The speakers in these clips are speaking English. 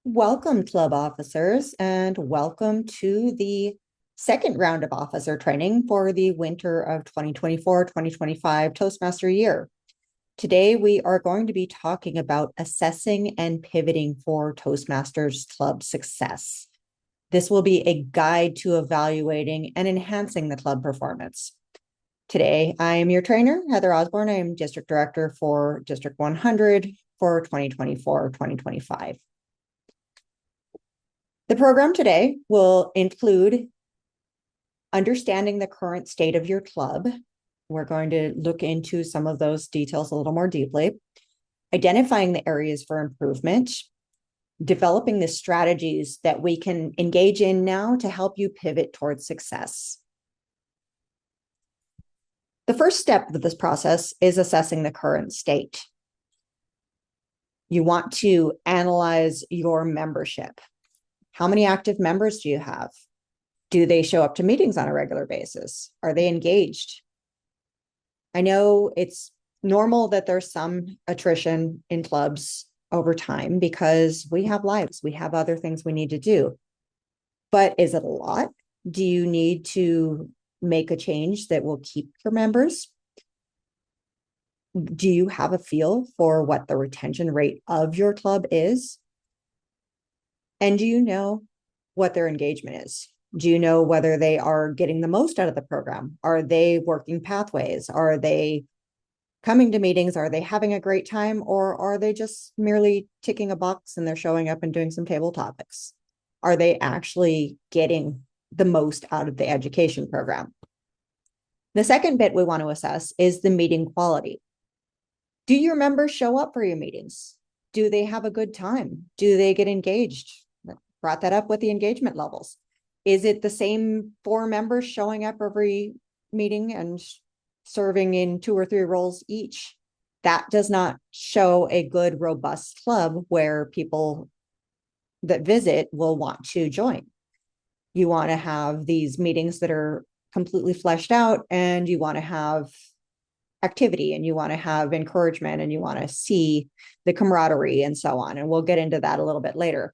Welcome, club officers, and welcome to the second round of officer training for the winter of 2024-2025 Toastmaster year. Today, we are going to be talking about assessing and pivoting for Toastmasters club success. This will be a guide to evaluating and enhancing the club performance. Today, I am your trainer, Heather Osborn. I am District Director for District 100 for 2024-2025. The program today will include understanding the current state of your club. We're going to look into some of those details a little more deeply, identifying the areas for improvement, developing the strategies that we can engage in now to help you pivot towards success. The first step of this process is assessing the current state. You want to analyze your membership. How many active members do you have? Do they show up to meetings on a regular basis? Are they engaged? I know it's normal that there's some attrition in clubs over time because we have lives, we have other things we need to do. But is it a lot? Do you need to make a change that will keep your members? Do you have a feel for what the retention rate of your club is? And do you know what their engagement is? Do you know whether they are getting the most out of the program? Are they working pathways? Are they coming to meetings? Are they having a great time? Or are they just merely ticking a box and they're showing up and doing some table topics? Are they actually getting the most out of the education program? The second bit we want to assess is the meeting quality. Do your members show up for your meetings? Do they have a good time? Do they get engaged? Brought that up with the engagement levels. Is it the same 4 members showing up every meeting and serving in 2 or 3 roles each? That does not show a good, robust club where people that visit will want to join. You want to have these meetings that are completely fleshed out, and you want to have activity, and you want to have encouragement, and you want to see the camaraderie and so on. And we'll get into that a little bit later.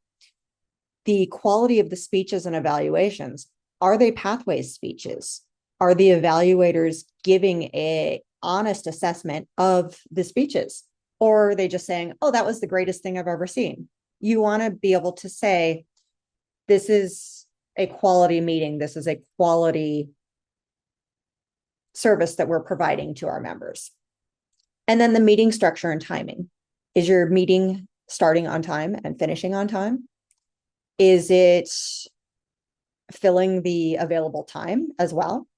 The quality of the speeches and evaluations. Are they pathways speeches? Are the evaluators giving an honest assessment of the speeches? Or are they just saying, oh, that was the greatest thing I've ever seen? You want to be able to say, this is a quality meeting. This is a quality service that we're providing to our members. And then the meeting structure and timing. Is your meeting starting on time and finishing on time? Is it filling the available time as well?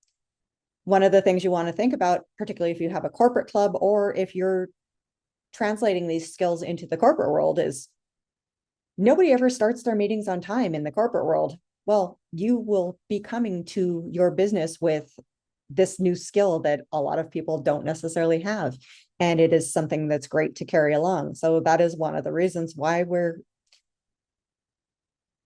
One of the things you want to think about, particularly if you have a corporate club or if you're translating these skills into the corporate world, is nobody ever starts their meetings on time in the corporate world. Well, you will be coming to your business with this new skill that a lot of people don't necessarily have. And it is something that's great to carry along. So that is one of the reasons why we're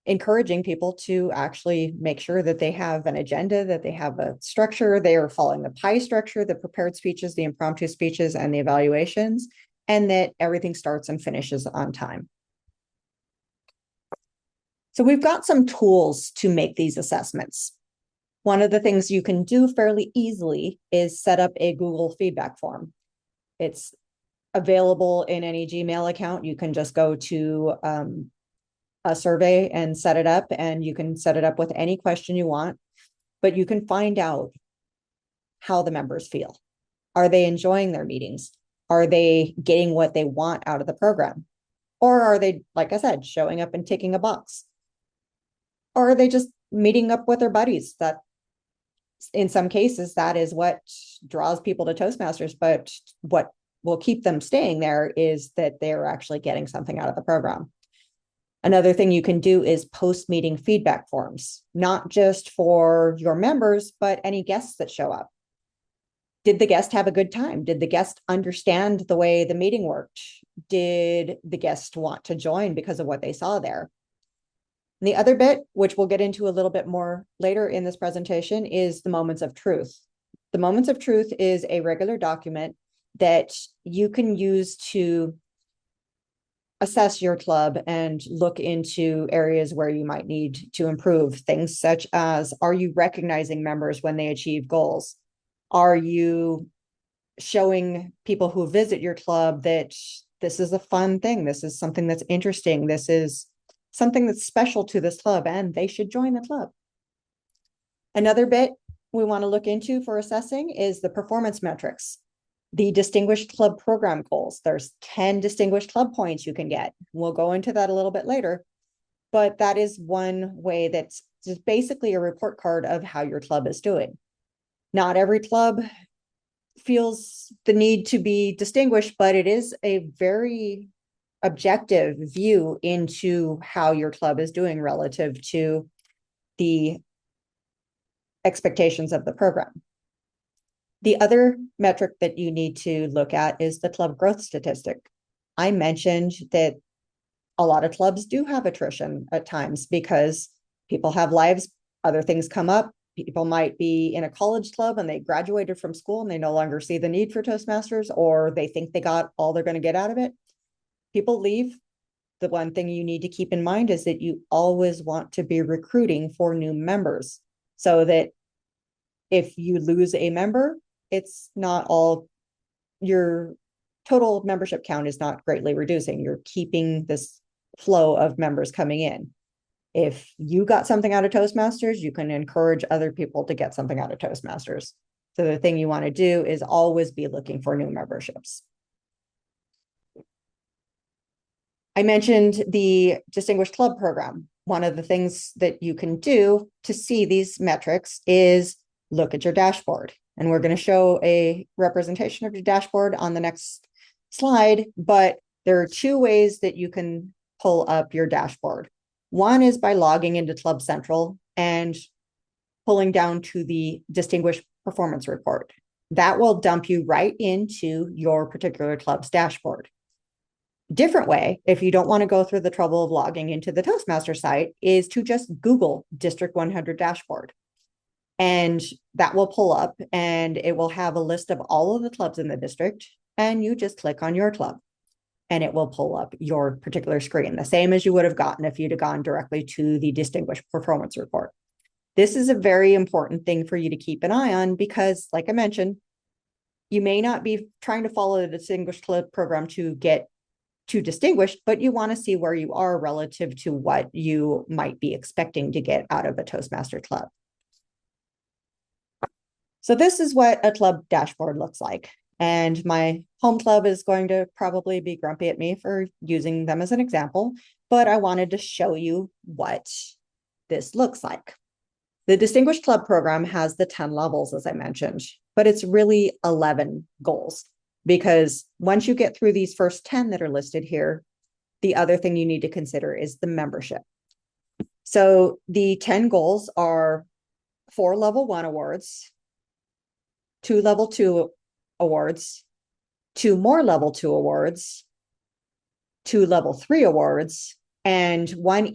encouraging people to actually make sure that they have an agenda, that they have a structure, they are following the pie structure, the prepared speeches, the impromptu speeches, and the evaluations, and that everything starts and finishes on time. So we've got some tools to make these assessments. One of the things you can do fairly easily is set up a Google feedback form. It's available in any Gmail account. You can just go to a survey and set it up, and you can set it up with any question you want, but you can find out how the members feel. Are they enjoying their meetings? Are they getting what they want out of the program? Or are they, like I said, showing up and ticking a box? Or are they just meeting up with their buddies? That in some cases, that is what draws people to Toastmasters, but what will keep them staying there is that they're actually getting something out of the program. Another thing you can do is post-meeting feedback forms, not just for your members, but any guests that show up. Did the guest have a good time? Did the guest understand the way the meeting worked? Did the guest want to join because of what they saw there? And the other bit, which we'll get into a little bit more later in this presentation, is the moments of truth. The moments of truth is a regular document that you can use to assess your club and look into areas where you might need to improve. Things such as, are you recognizing members when they achieve goals? Are you showing people who visit your club that this is a fun thing? This is something that's interesting. This is something that's special to this club and they should join the club. Another bit we want to look into for assessing is the performance metrics. The distinguished club program goals. There's 10 distinguished club points you can get. We'll go into that a little bit later, but that is one way that's just basically a report card of how your club is doing. Not every club feels the need to be distinguished, but it is a very objective view into how your club is doing relative to the expectations of the program. The other metric that you need to look at is the club growth statistic. I mentioned that a lot of clubs do have attrition at times because people have lives, other things come up. People might be in a college club and they graduated from school and they no longer see the need for Toastmasters, or they think they got all they're going to get out of it. People leave. The one thing you need to keep in mind is that you always want to be recruiting for new members, so that if you lose a member, it's not all, your total membership count is not greatly reducing. You're keeping this flow of members coming in. If you got something out of Toastmasters, you can encourage other people to get something out of Toastmasters. So the thing you want to do is always be looking for new memberships. I mentioned the Distinguished Club Program. One of the things that you can do to see these metrics is look at your dashboard. And we're going to show a representation of your dashboard on the next slide, but there are two ways that you can pull up your dashboard. One is by logging into Club Central and pulling down to the Distinguished Performance Report. That will dump you right into your particular club's dashboard. Different way, if you don't want to go through the trouble of logging into the Toastmaster site, is to just Google District 100 dashboard. And that will pull up and it will have a list of all of the clubs in the district. And you just click on your club and it will pull up your particular screen, the same as you would have gotten if you'd have gone directly to the Distinguished Performance Report. This is a very important thing for you to keep an eye on because, like I mentioned, you may not be trying to follow the Distinguished Club program to get too distinguished, but you want to see where you are relative to what you might be expecting to get out of a Toastmaster club. So this is what a club dashboard looks like. And my home club is going to probably be grumpy at me for using them as an example, but I wanted to show you what this looks like. The Distinguished Club program has the 10 levels, as I mentioned, but it's really 11 goals, because once you get through these first 10 that are listed here, the other thing you need to consider is the membership. So the 10 goals are 4 level 1 awards, 2 level 2 awards, 2 more level 2 awards, 2 level 3 awards, and one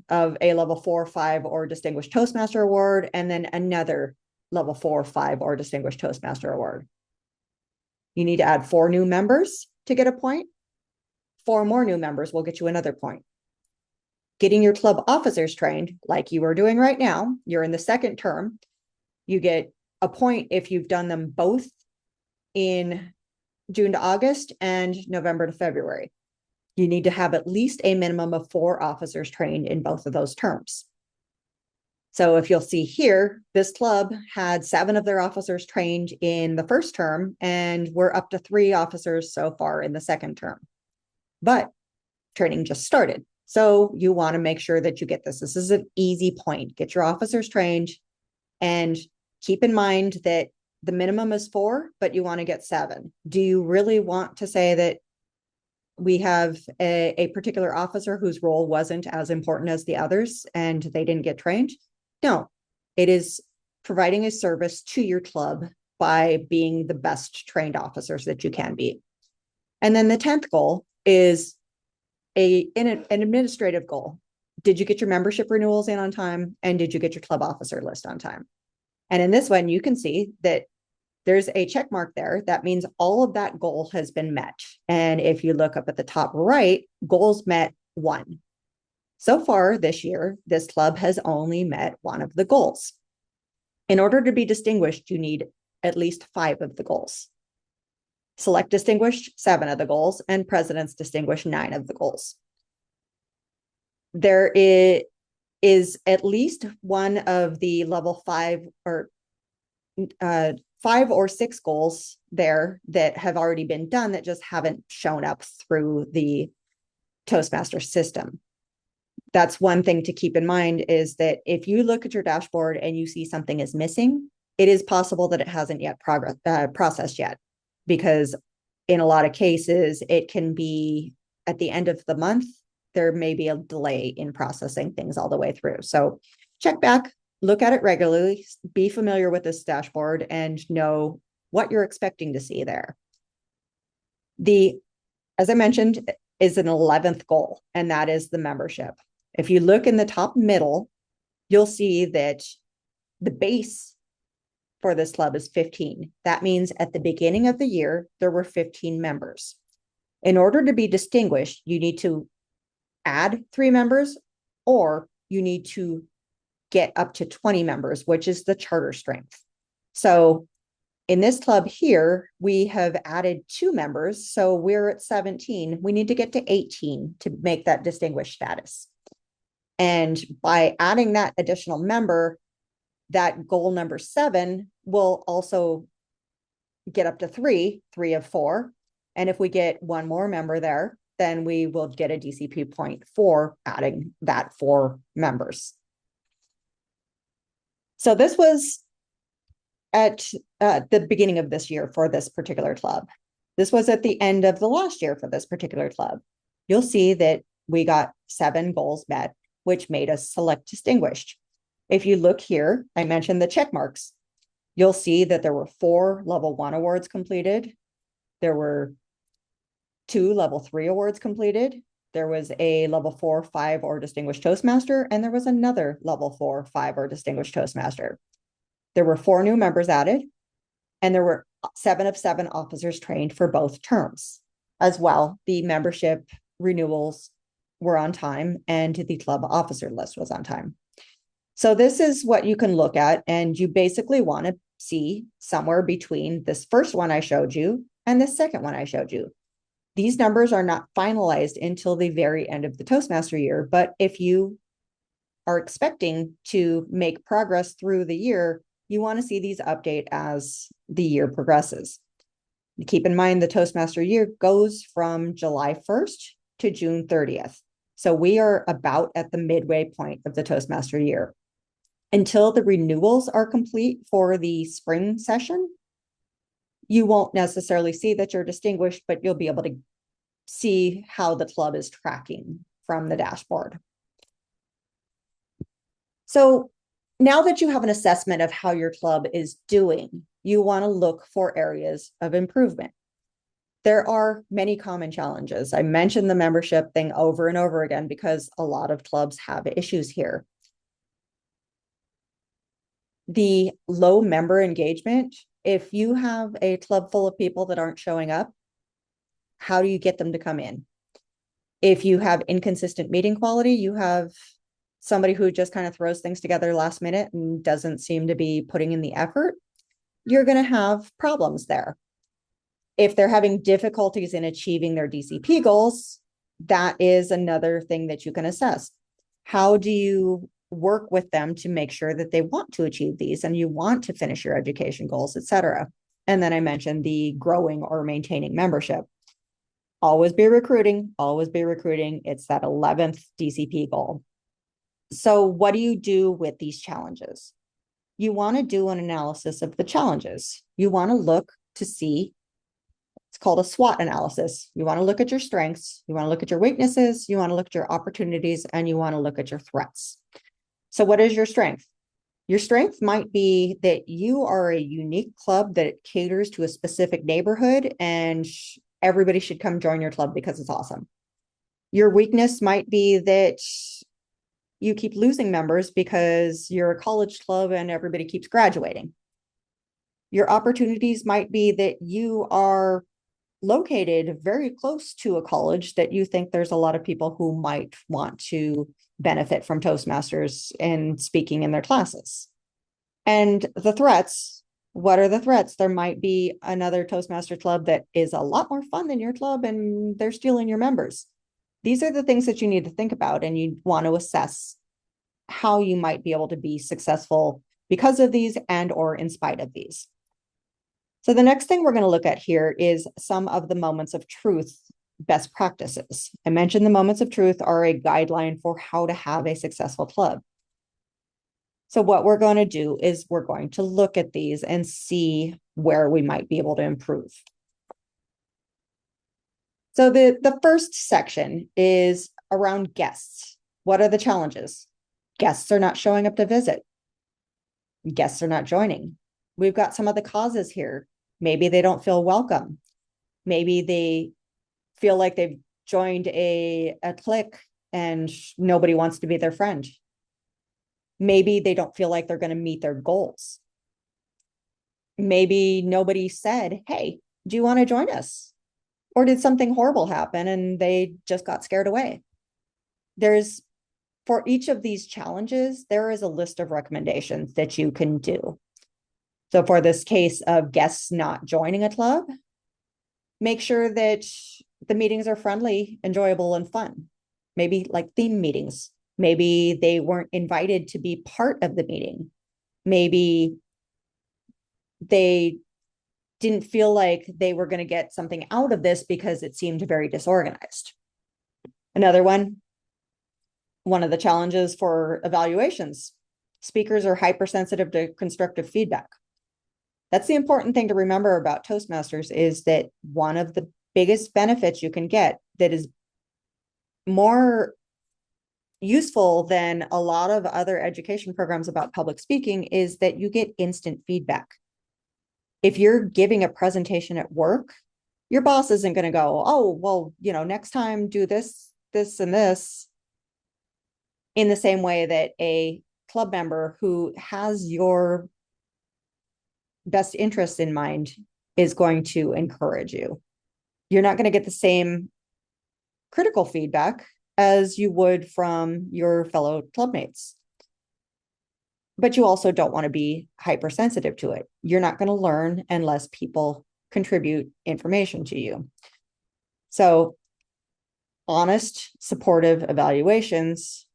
of a level 4, 5, or Distinguished Toastmaster award, and then another level 4, 5, or Distinguished Toastmaster award. You need to add 4 new members to get a point. 4 more new members will get you another point. Getting your club officers trained, like you are doing right now, you're in the second term, you get a point if you've done them both in June to August and November to February. You need to have at least a minimum of 4 officers trained in both of those terms. So if you'll see here, this club had 7 of their officers trained in the first term, and we're up to 3 officers so far in the second term. But training just started. So you want to make sure that you get this. This is an easy point. Get your officers trained and keep in mind that the minimum is 4, but you want to get 7. Do you really want to say that we have a particular officer whose role wasn't as important as the others and they didn't get trained? No, it is providing a service to your club by being the best trained officers that you can be. And then the 10th goal is an administrative goal. Did you get your membership renewals in on time? And did you get your club officer list on time? And in this one, you can see that there's a check mark there. That means all of that goal has been met. And if you look up at the top right, goals met 1. So far this year, this club has only met 1 of the goals. In order to be distinguished, you need at least 5 of the goals. Select distinguished, 7 of the goals, and president's distinguished, 9 of the goals. There is at least one of the level 5 or 5 or 6 goals there that have already been done that just haven't shown up through the Toastmaster system. That's one thing to keep in mind, is that if you look at your dashboard and you see something is missing, it is possible that it hasn't yet processed yet, because in a lot of cases, it can be at the end of the month, there may be a delay in processing things all the way through. So check back, look at it regularly, be familiar with this dashboard, and know what you're expecting to see there. As I mentioned, is an 11th goal, and that is the membership. If you look in the top middle, you'll see that the base for this club is 15. That means at the beginning of the year, there were 15 members. In order to be distinguished, you need to add 3 members, or you need to get up to 20 members, which is the charter strength. So in this club here, we have added 2 members. So we're at 17. We need to get to 18 to make that distinguished status. And by adding that additional member, that goal number 7 will also get up to 3 of 4. And if we get 1 more member there, then we will get a DCP point for adding that 4 members. So this was at the beginning of this year for this particular club. This was at the end of the last year for this particular club. You'll see that we got 7 goals met, which made us select distinguished. If you look here, I mentioned the check marks. You'll see that there were 4 level 1 awards completed. There were 2 level 3 awards completed. There was a level 4, 5, or distinguished Toastmaster, and there was another level 4, 5, or distinguished Toastmaster. There were 4 new members added, and there were 7 of 7 officers trained for both terms. As well, the membership renewals were on time, and the club officer list was on time. So this is what you can look at, and you basically want to see somewhere between this first one I showed you and the second one I showed you. These numbers are not finalized until the very end of the Toastmaster year, but if you are expecting to make progress through the year, you want to see these update as the year progresses. Keep in mind the Toastmaster year goes from July 1st to June 30th. So we are about at the midway point of the Toastmaster year. Until the renewals are complete for the spring session, you won't necessarily see that you're distinguished, but you'll be able to see how the club is tracking from the dashboard. So now that you have an assessment of how your club is doing, you want to look for areas of improvement. There are many common challenges. I mentioned the membership thing over and over again because a lot of clubs have issues here. The low member engagement, if you have a club full of people that aren't showing up, how do you get them to come in? If you have inconsistent meeting quality, you have somebody who just kind of throws things together last minute and doesn't seem to be putting in the effort, you're going to have problems there. If they're having difficulties in achieving their DCP goals, that is another thing that you can assess. How do you work with them to make sure that they want to achieve these and you want to finish your education goals, etc.? And then I mentioned the growing or maintaining membership. Always be recruiting, always be recruiting. It's that 11th DCP goal. So what do you do with these challenges? You want to do an analysis of the challenges. You want to look to see, it's called a SWOT analysis. You want to look at your strengths, you want to look at your weaknesses, you want to look at your opportunities, and you want to look at your threats. So what is your strength? Your strength might be that you are a unique club that caters to a specific neighborhood and everybody should come join your club because it's awesome. Your weakness might be that you keep losing members because you're a college club and everybody keeps graduating. Your opportunities might be that you are located very close to a college that you think there's a lot of people who might want to benefit from Toastmasters and speaking in their classes. And the threats, what are the threats? There might be another Toastmaster club that is a lot more fun than your club and they're stealing your members. These are the things that you need to think about, and you want to assess how you might be able to be successful because of these and or in spite of these. So the next thing we're going to look at here is some of the moments of truth best practices. I mentioned the moments of truth are a guideline for how to have a successful club. So what we're going to do is we're going to look at these and see where we might be able to improve. So the first section is around guests. What are the challenges? Guests are not showing up to visit. Guests are not joining. We've got some of the causes here. Maybe they don't feel welcome. Maybe they feel like they've joined a clique and nobody wants to be their friend. Maybe they don't feel like they're going to meet their goals. Maybe nobody said, hey, do you want to join us? Or did something horrible happen and they just got scared away? For each of these challenges, there is a list of recommendations that you can do. So for this case of guests not joining a club, make sure that the meetings are friendly, enjoyable, and fun. Maybe like theme meetings. Maybe they weren't invited to be part of the meeting. Maybe they didn't feel like they were going to get something out of this because it seemed very disorganized. Another one of the challenges for evaluations, speakers are hypersensitive to constructive feedback. That's the important thing to remember about Toastmasters, is that one of the biggest benefits you can get that is more useful than a lot of other education programs about public speaking is that you get instant feedback. If you're giving a presentation at work, your boss isn't going to go, oh, well, next time do this, this, and this, in the same way that a club member who has your best interest in mind is going to encourage you. You're not going to get the same critical feedback as you would from your fellow clubmates. But you also don't want to be hypersensitive to it. You're not going to learn unless people contribute information to you. So honest, supportive evaluations,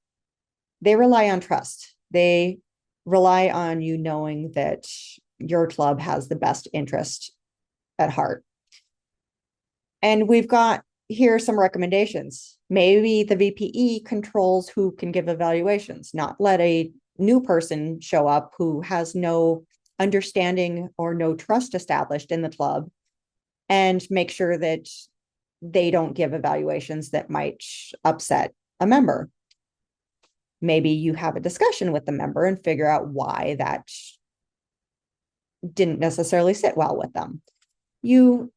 they rely on trust. They rely on you knowing that your club has the best interest at heart. And we've got here some recommendations. Maybe the VPE controls who can give evaluations, not let a new person show up who has no understanding or no trust established in the club, and make sure that they don't give evaluations that might upset a member. Maybe you have a discussion with the member and figure out why that didn't necessarily sit well with them. You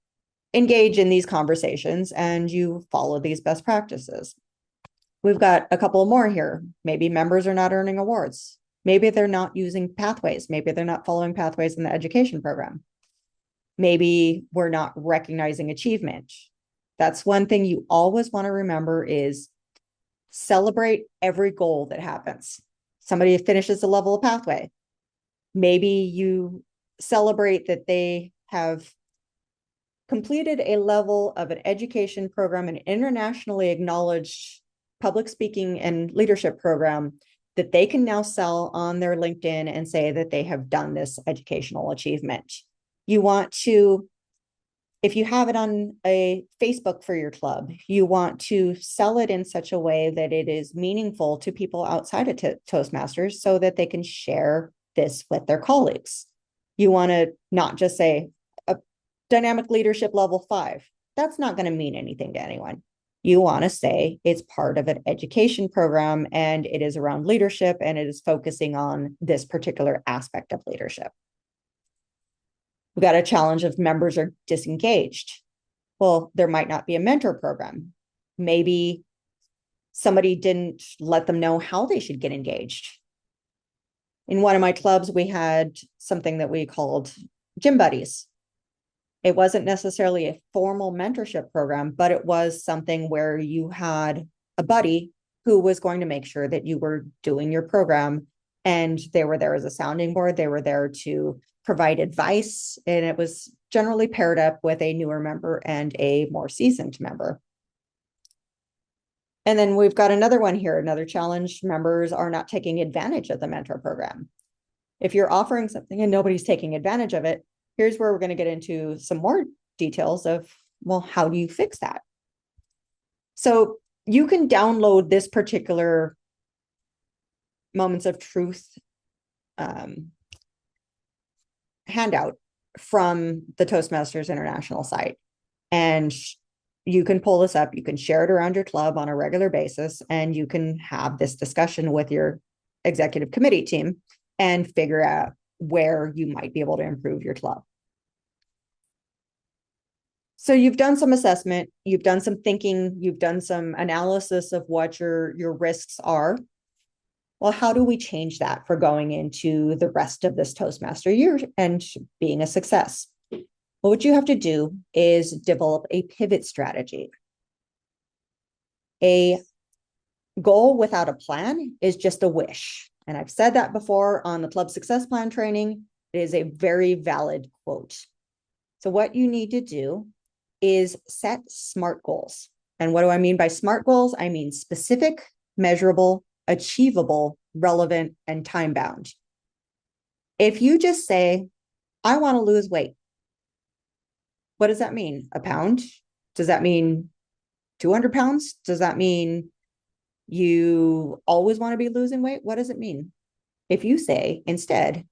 engage in these conversations and you follow these best practices. We've got a couple more here. Maybe members are not earning awards. Maybe they're not using pathways. Maybe they're not following pathways in the education program. Maybe we're not recognizing achievement. That's one thing you always want to remember, is celebrate every goal that happens. Somebody finishes a level of pathway. Maybe you celebrate that they have completed a level of an education program, an internationally acknowledged public speaking and leadership program that they can now sell on their LinkedIn and say that they have done this educational achievement. You want to, if you have it on a Facebook for your club, you want to sell it in such a way that it is meaningful to people outside of Toastmasters so that they can share this with their colleagues. You want to not just say a dynamic leadership level 5. That's not going to mean anything to anyone. You want to say it's part of an education program and it is around leadership and it is focusing on this particular aspect of leadership. We've got a challenge of members are disengaged. Well, there might not be a mentor program. Maybe somebody didn't let them know how they should get engaged. In one of my clubs, we had something that we called gym buddies. It wasn't necessarily a formal mentorship program, but it was something where you had a buddy who was going to make sure that you were doing your program, and they were there as a sounding board. They were there to provide advice, and it was generally paired up with a newer member and a more seasoned member. And then we've got another one here, another challenge. Members are not taking advantage of the mentor program. If you're offering something and nobody's taking advantage of it, here's where we're going to get into some more details of, well, how do you fix that? So you can download this particular Moments of Truth handout from the Toastmasters International site. And you can pull this up, you can share it around your club on a regular basis, and you can have this discussion with your executive committee team and figure out where you might be able to improve your club. So you've done some assessment, you've done some thinking, you've done some analysis of what your risks are. Well, how do we change that for going into the rest of this Toastmaster year and being a success? Well, what you have to do is develop a pivot strategy. A goal without a plan is just a wish. And I've said that before on the Club Success Plan training. It is a very valid quote. So what you need to do is set SMART goals. And what do I mean by SMART goals? I mean specific, measurable, achievable, relevant, and time-bound. If you just say, I want to lose weight, what does that mean? A pound? Does that mean 200 pounds? Does that mean you always want to be losing weight? What does it mean? If you say instead,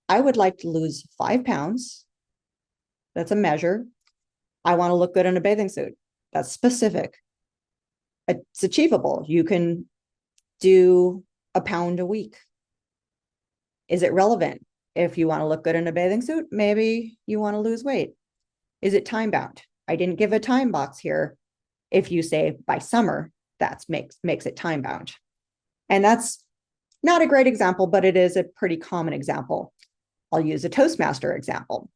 I would like to lose 5 pounds, that's a measure. I want to look good in a bathing suit. That's specific. It's achievable. You can do a pound a week. Is it relevant? If you want to look good in a bathing suit, maybe you want to lose weight. Is it time bound? I didn't give a time box here. If you say by summer, that makes it time bound. And that's not a great example, but it is a pretty common example. I'll use a Toastmaster example.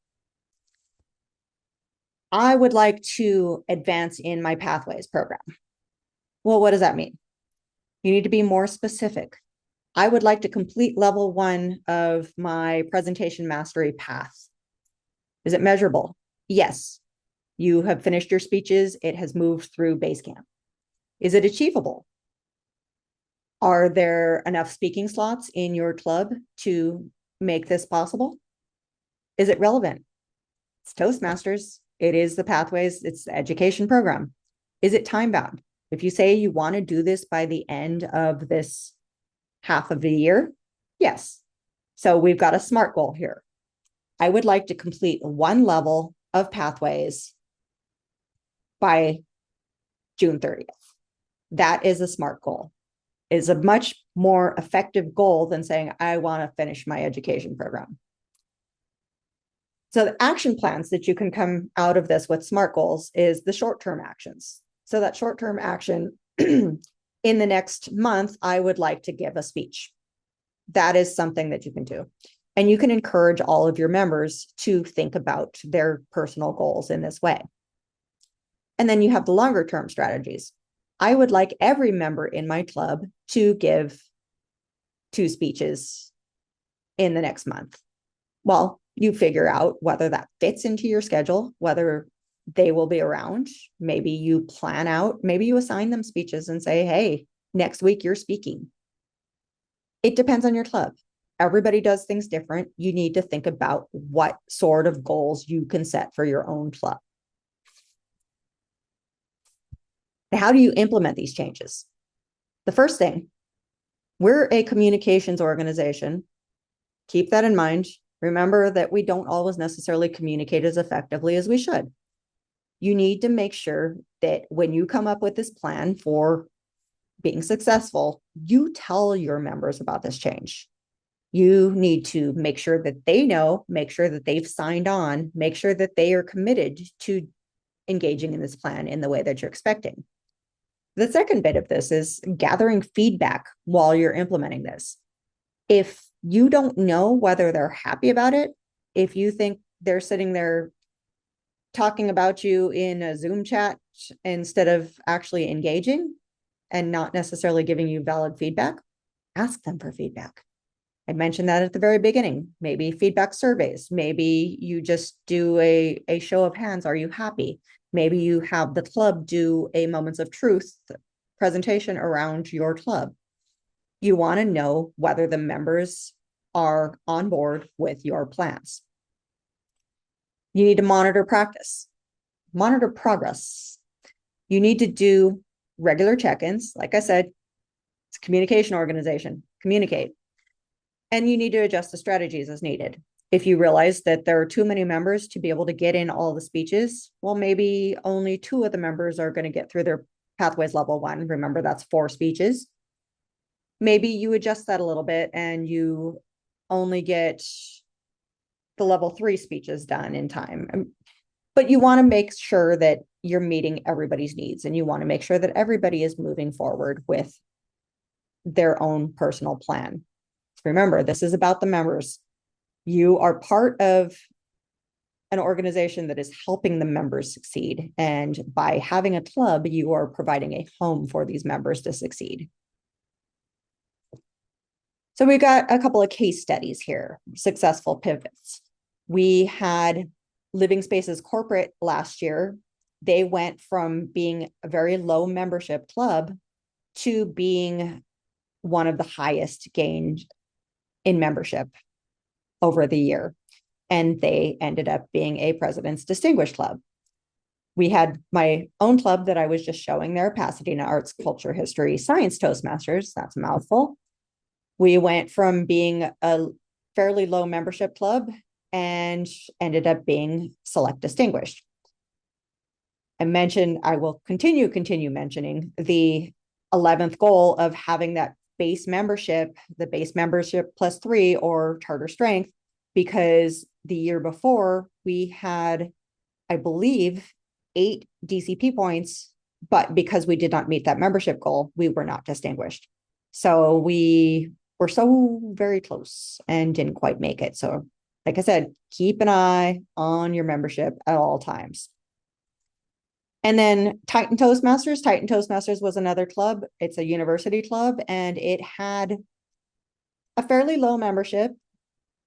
I would like to advance in my Pathways program. Well, what does that mean? You need to be more specific. I would like to complete level 1 of my presentation mastery path. Is it measurable? Yes. You have finished your speeches. It has moved through base camp. Is it achievable? Are there enough speaking slots in your club to make this possible? Is it relevant? It's Toastmasters. It is the Pathways. It's the education program. Is it time bound? If you say you want to do this by the end of this half of the year, yes. So we've got a SMART goal here. I would like to complete 1 level of Pathways by June 30th. That is a SMART goal. It is a much more effective goal than saying, I want to finish my education program. So the action plans that you can come out of this with SMART goals is the short-term actions. So that short-term action, in the next month, I would like to give a speech. That is something that you can do. And you can encourage all of your members to think about their personal goals in this way. And then you have the longer term strategies. I would like every member in my club to give 2 speeches in the next month. Well, you figure out whether that fits into your schedule, whether they will be around. Maybe you plan out, maybe you assign them speeches and say, hey, next week you're speaking. It depends on your club. Everybody does things different. You need to think about what sort of goals you can set for your own club. How do you implement these changes? The first thing, we're a communications organization. Keep that in mind. Remember that we don't always necessarily communicate as effectively as we should. You need to make sure that when you come up with this plan for being successful, you tell your members about this change. You need to make sure that they know, make sure that they've signed on, make sure that they are committed to engaging in this plan in the way that you're expecting. The second bit of this is gathering feedback while you're implementing this. If you don't know whether they're happy about it, if you think they're sitting there talking about you in a Zoom chat instead of actually engaging and not necessarily giving you valid feedback, ask them for feedback. I mentioned that at the very beginning. Maybe feedback surveys. Maybe you just do a show of hands. Are you happy? Maybe you have the club do a moments of truth presentation around your club. You want to know whether the members are on board with your plans. You need to monitor progress. You need to do regular check-ins. Like I said, it's a communication organization. Communicate. And you need to adjust the strategies as needed. If you realize that there are too many members to be able to get in all the speeches, well, maybe only 2 of the members are going to get through their Pathways Level 1. Remember, that's 4 speeches. Maybe you adjust that a little bit and you only get the Level 3 speeches done in time. But you want to make sure that you're meeting everybody's needs, and you want to make sure that everybody is moving forward with their own personal plan. Remember, this is about the members. You are part of an organization that is helping the members succeed. And by having a club, you are providing a home for these members to succeed. So we've got a couple of case studies here, successful pivots. We had Living Spaces Corporate last year. They went from being a very low membership club to being one of the highest gained in membership over the year. And they ended up being a President's Distinguished Club. We had my own club that I was just showing there, Pasadena Arts, Culture, History, Science Toastmasters. That's a mouthful. We went from being a fairly low membership club and ended up being Select Distinguished. I will continue mentioning the 11th goal of having that base membership, the base membership plus 3 or charter strength, because the year before we had, I believe, 8 DCP points, but because we did not meet that membership goal, we were not distinguished. So we were so very close and didn't quite make it. So like I said, keep an eye on your membership at all times. And then Titan Toastmasters was another club. It's a university club, and it had a fairly low membership,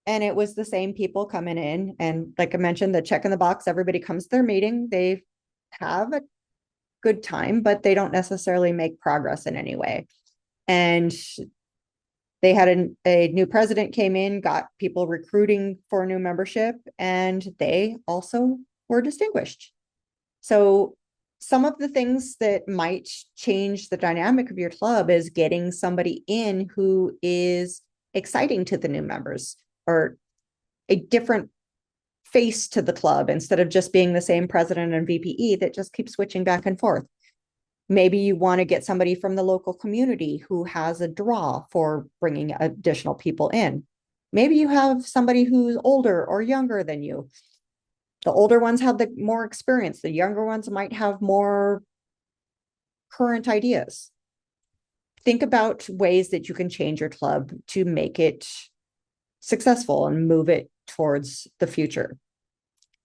and it was the same people coming in. And like I mentioned, the check in the box, everybody comes to their meeting. They have a good time, but they don't necessarily make progress in any way. And they had a new president came in, got people recruiting for new membership, and they also were distinguished. So some of the things that might change the dynamic of your club is getting somebody in who is exciting to the new members, or a different face to the club instead of just being the same president and VPE that just keeps switching back and forth. Maybe you want to get somebody from the local community who has a draw for bringing additional people in. Maybe you have somebody who's older or younger than you. The older ones have the more experience. The younger ones might have more current ideas. Think about ways that you can change your club to make it successful and move it towards the future.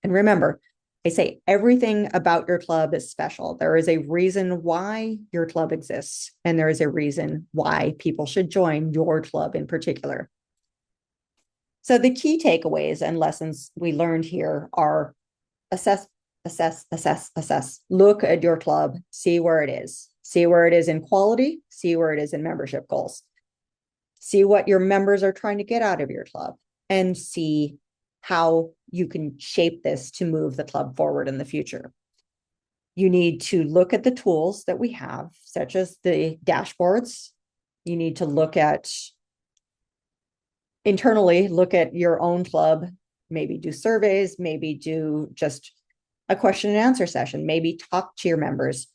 And remember, I say everything about your club is special. There is a reason why your club exists, and there is a reason why people should join your club in particular. So the key takeaways and lessons we learned here are assess. Look at your club, see where it is. See where it is in quality, see where it is in membership goals. See what your members are trying to get out of your club, and see how you can shape this to move the club forward in the future. You need to look at the tools that we have, such as the dashboards. You need to look at internally, look at your own club, maybe do surveys, maybe do just a question and answer session, maybe talk to your members.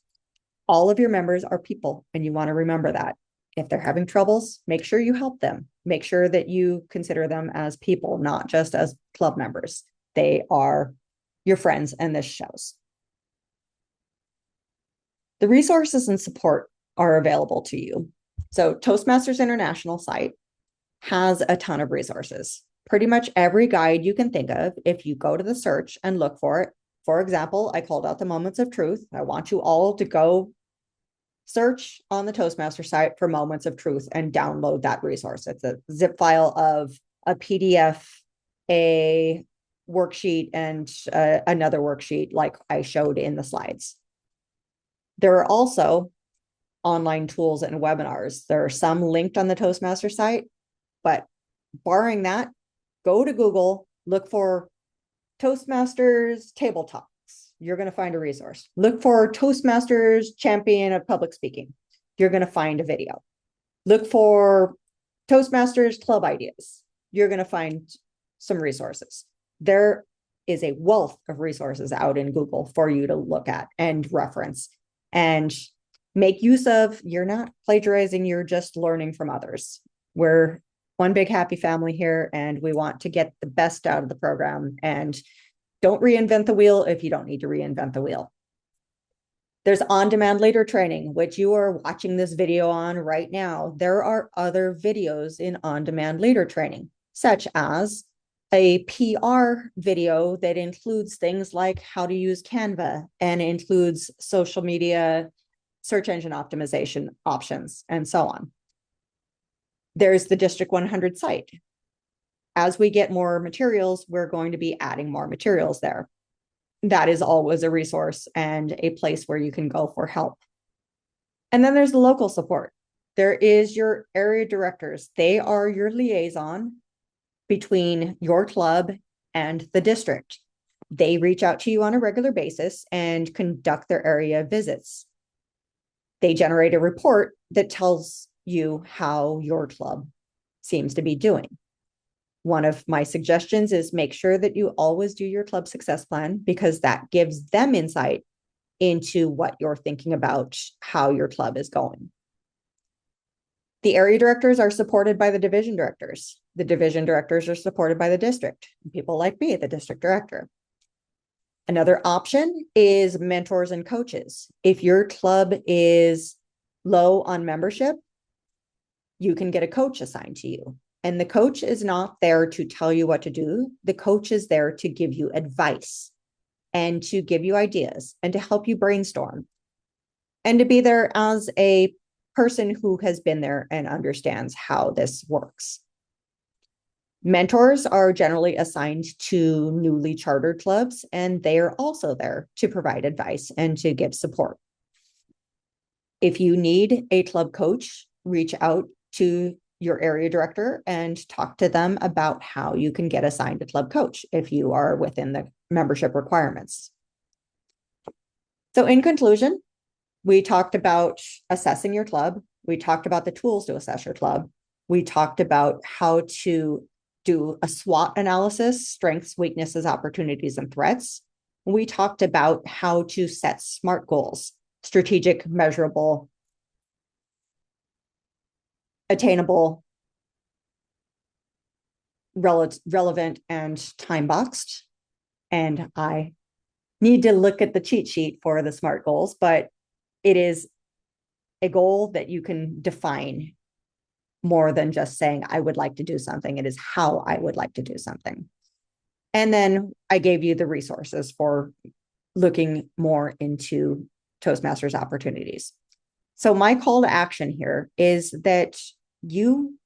All of your members are people, and you want to remember that. If they're having troubles, make sure you help them. Make sure that you consider them as people, not just as club members. They are your friends, and this shows. The resources and support are available to you. So Toastmasters International site has a ton of resources. pretty much every guide you can think of. If you go to the search and look for it, for example, I called out the moments of truth. I want you all to go search on the Toastmaster site for moments of truth and download that resource. It's a zip file of a PDF, a worksheet, and another worksheet like I showed in the slides. There are also online tools and webinars. There are some linked on the Toastmaster site, but barring that, go to Google, look for Toastmasters Table Talks. You're going to find a resource. Look for Toastmasters Champion of Public Speaking. You're going to find a video. Look for Toastmasters Club Ideas. You're going to find some resources. There is a wealth of resources out in Google for you to look at and reference and make use of. You're not plagiarizing, you're just learning from others. We're one big happy family here, and we want to get the best out of the program. And don't reinvent the wheel if you don't need to reinvent the wheel. There's on-demand leader training, which you are watching this video on right now. There are other videos in on-demand leader training, such as a PR video that includes things like how to use Canva and includes social media, search engine optimization options, and so on. There's the District 100 site. As we get more materials, we're going to be adding more materials there. That is always a resource and a place where you can go for help. And then there's the local support. There is your area directors. They are your liaison between your club and the district. They reach out to you on a regular basis and conduct their area visits. They generate a report that tells you how your club seems to be doing. One of my suggestions is make sure that you always do your club success plan, because that gives them insight into what you're thinking about how your club is going. The area directors are supported by the division directors. The division directors are supported by the district, people like me, the district director. Another option is mentors and coaches. If your club is low on membership, you can get a coach assigned to you. And the coach is not there to tell you what to do. The coach is there to give you advice and to give you ideas and to help you brainstorm and to be there as a person who has been there and understands how this works. Mentors are generally assigned to newly chartered clubs, and they are also there to provide advice and to give support. If you need a club coach, reach out to your area director and talk to them about how you can get assigned a club coach if you are within the membership requirements. So in conclusion, we talked about assessing your club. We talked about the tools to assess your club. We talked about how to do a SWOT analysis, strengths, weaknesses, opportunities, and threats. We talked about how to set SMART goals, strategic, measurable, attainable, relevant, and time-boxed. And I need to look at the cheat sheet for the SMART goals, but it is a goal that you can define more than just saying, I would like to do something. It is how I would like to do something. And then I gave you the resources for looking more into Toastmasters opportunities. So my call to action here is that you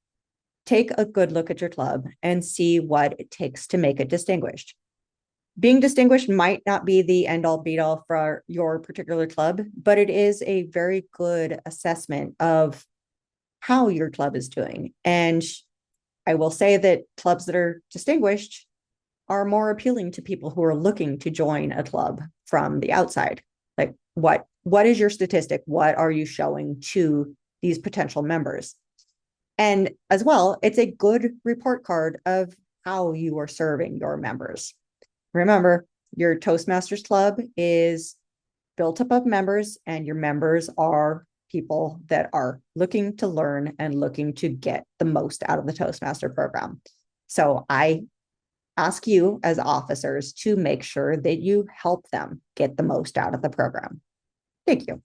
take a good look at your club and see what it takes to make it distinguished. Being distinguished might not be the end all be all for your particular club, but it is a very good assessment of how your club is doing. And I will say that clubs that are distinguished are more appealing to people who are looking to join a club from the outside. Like, what is your statistic? What are you showing to these potential members? And as well, it's a good report card of how you are serving your members. Remember, your Toastmasters Club is built up of members, and your members are people that are looking to learn and looking to get the most out of the Toastmaster program. So I ask you as officers to make sure that you help them get the most out of the program. Thank you.